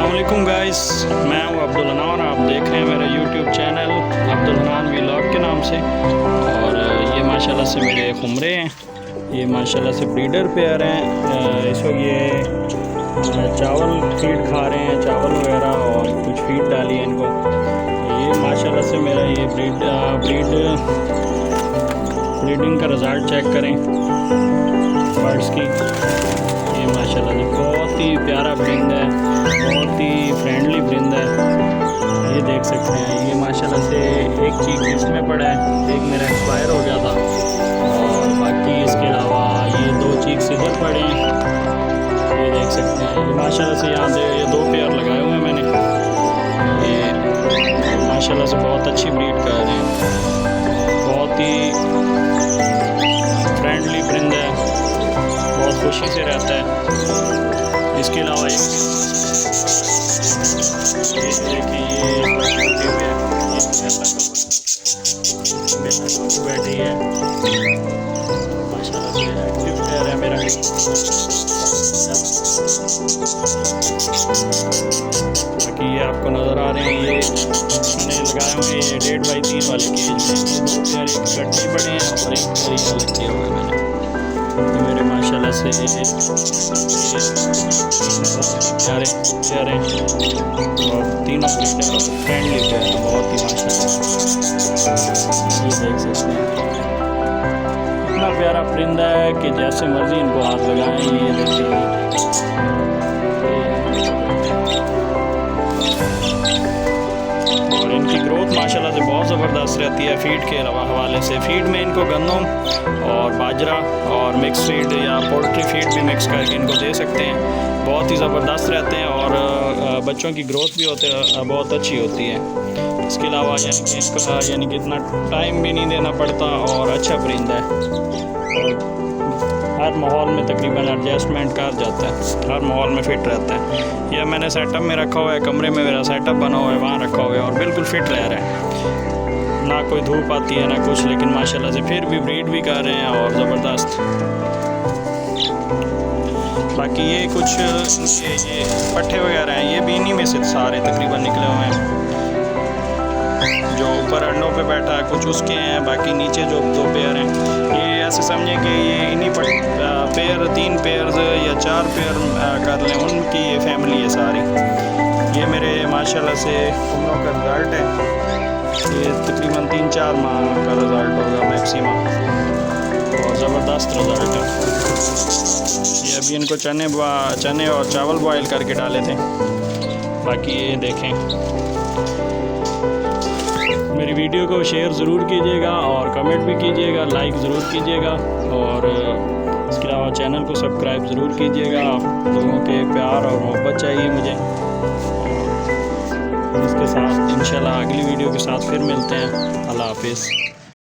अस्सलामुअलैकुम गाइस, मैं हूं अब्दुल और आप देख रहे हैं मेरा YouTube channel Abdul Hanan VLoge के नाम से। और ये माशाल्लाह से मेरे खुमरे हैं, ये माशाल्लाह से ब्रीडर पेयर हैं। इस वक्त ये चावल फीड खा रहे हैं, चावल वगैरह और कुछ फीड डाली है इनको। ये माशाल्लाह से मेरा ये ब्रीडिंग का रिज़ल्ट चेक करें बर्ड्सकी। ये माशाल्लाह से बहुत ही प्यारा ब्रीड है, बहुत ही फ्रेंडली ब्रीड है। ये देख सकते हैं, ये माशाल्लाह से एक चीक इसमें पड़ा है, एक मेरा एक्सपायर हो गया था और बाकी इसके अलावा ये 2 चीक इधर पड़े हैं। ये देख सकते हैं, ये माशाल्लाह से यहाँ से ये 2 पेयर लगाए हुए हैं मैंने। ये माशाल्लाह से बहुत अच्छी ब्रीड कर रहे हैं, बहुत ही फ्रेंडली ब्रीड है, बहुत खुशी से रहता है। इसके अलावा एक बैठी है, माशाल्लाह से एक्टिव प्लेयर है मेरा। बाकी ये आपको नज़र आ रहे हैं, ये मैंने लगाए हुए ये 1.5 बाई 3 वाले केज में 2 पेयर एक इकट्ठे पड़े हैं और एक पेयर अलग किए हुए मैंने। तो मेरे माशाल्लाह से प्यारे प्यारे और तीनों फ्रेंडली प्यारे, बहुत ही माशाल्लाह। ये देख सकते हैं, इतना प्यारा परिंदा है कि जैसे मर्जी इनको हाथ लगाएं। ये देखिए, और इनकी ग्रोथ माशाल्लाह से बहुत ज़बरदस्त रहती है। फीड के हवाले से फीड में इनको गंदम और बाजरा और मिक्स फीड या पोल्ट्री फीड भी मिक्स करके इनको दे सकते हैं, बहुत ही ज़बरदस्त रहते हैं और बच्चों की ग्रोथ भी बहुत अच्छी होती है। इसके अलावा यानी कि इतना टाइम भी नहीं देना पड़ता और अच्छा परिंदा है और हर माहौल में तकरीबन एडजस्टमेंट कर जाता है, हर माहौल में फ़िट रहता है। यह मैंने सेटअप में रखा हुआ है, कमरे में मेरा सेटअप बना हुआ है, वहाँ रखा हुआ है और बिल्कुल फ़िट रह रहा है। ना कोई धूप आती है ना कुछ, लेकिन माशाल्लाह से फिर भी ब्रीड भी कर रहे हैं और ज़बरदस्त। बाकी ये कुछ ये पट्ठे वगैरह हैं, ये भी इन्हीं में से सारे तकरीबन निकले हुए हैं। जो ऊपर अंडों पे बैठा है कुछ उसके हैं, बाकी नीचे जो 2 पेयर हैं, ये ऐसे समझें कि ये इन्हीं पेयर 3 पेयर या 4 पेयर कर लें, उनकी ये फैमिली है सारी। ये मेरे माशाल्लाह से खुमरों का रिज़ल्ट है, ये तकरीबन 3-4 माह का रिज़ल्ट होगा मैक्सिमम और ज़बरदस्त रिज़ल्ट है। ये अभी इनको चने और चावल बॉयल करके डाले थे। बाकी ये देखें, मेरी वीडियो को शेयर ज़रूर कीजिएगा और कमेंट भी कीजिएगा, लाइक ज़रूर कीजिएगा और इसके अलावा चैनल को सब्सक्राइब ज़रूर कीजिएगा। आप लोगों के प्यार और मोहब्बत चाहिए मुझे। इसके साथ इंशाल्लाह अगली वीडियो के साथ फिर मिलते हैं। अल्लाह हाफिज़।